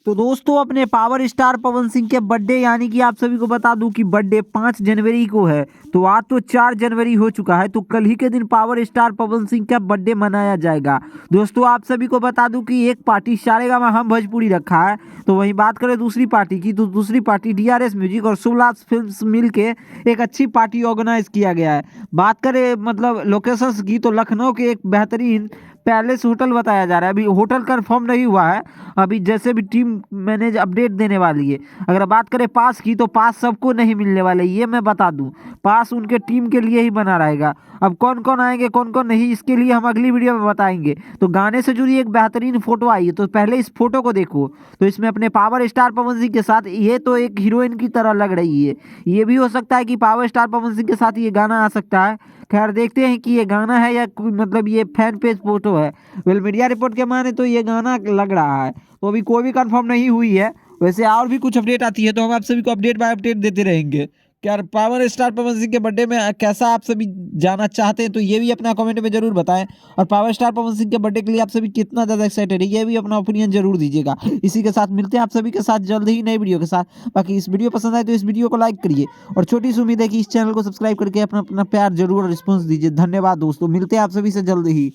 तो दोस्तों अपने पावर स्टार पवन सिंह के बर्थडे यानी कि आप सभी को बता दूं कि बर्थडे 5 जनवरी को है। तो आज तो 4 जनवरी हो चुका है, तो कल ही के दिन पावर स्टार पवन सिंह का बर्थडे मनाया जाएगा। दोस्तों आप सभी को बता दूं कि एक पार्टी सारेगामा हम भोजपुरी रखा है, तो वहीं बात करें दूसरी पार्टी की, तो दूसरी पार्टी डीआरएस म्यूजिक और शुभलाभ फिल्म्स मिल के एक अच्छी पार्टी ऑर्गेनाइज किया गया है। बात करें मतलब लोकेशंस की, तो लखनऊ के एक बेहतरीन पैलेस होटल बताया जा रहा है। अभी होटल कंफर्म नहीं हुआ है, अभी जैसे भी टीम मैनेज अपडेट देने वाली है। अगर बात करें पास की, तो पास सबको नहीं मिलने वाले, ये मैं बता दूं। पास उनके टीम के लिए ही बना रहेगा। अब कौन कौन आएंगे कौन कौन नहीं, इसके लिए हम अगली वीडियो में बताएंगे। तो गाने से जुड़ी एक बेहतरीन फोटो आई है, तो पहले इस फोटो को देखो। तो इसमें अपने पावर स्टार पवन सिंह के साथ ये तो एक हीरोइन की तरह लग रही है। ये भी हो सकता है कि पावर स्टार पवन सिंह के साथ ये गाना आ सकता है। खैर देखते हैं कि ये गाना है या मतलब ये फैन पेज फोटो है। वेल मीडिया रिपोर्ट के माने तो ये गाना लग रहा है, तो अभी कोई भी कंफर्म नहीं हुई है। वैसे और भी कुछ अपडेट आती है तो हम आप सभी को अपडेट बाय अपडेट देते रहेंगे। क्या पावर स्टार पवन सिंह के बर्थडे में कैसा आप सभी जाना चाहते हैं, तो ये भी अपना कमेंट में जरूर बताएं। और पावर स्टार पवन सिंह के बर्थडे के लिए आप सभी कितना ज़्यादा एक्साइटेड है, ये भी अपना ओपिनियन जरूर दीजिएगा। इसी के साथ मिलते हैं आप सभी के साथ जल्द ही नई वीडियो के साथ। बाकी इस वीडियो पसंद आए तो इस वीडियो को लाइक करिए, और छोटी सी उम्मीद है कि इस चैनल को सब्सक्राइब करके अपना अपना प्यार जरूर और रिस्पॉन्स दीजिए। धन्यवाद दोस्तों, मिलते हैं आप सभी से जल्द ही।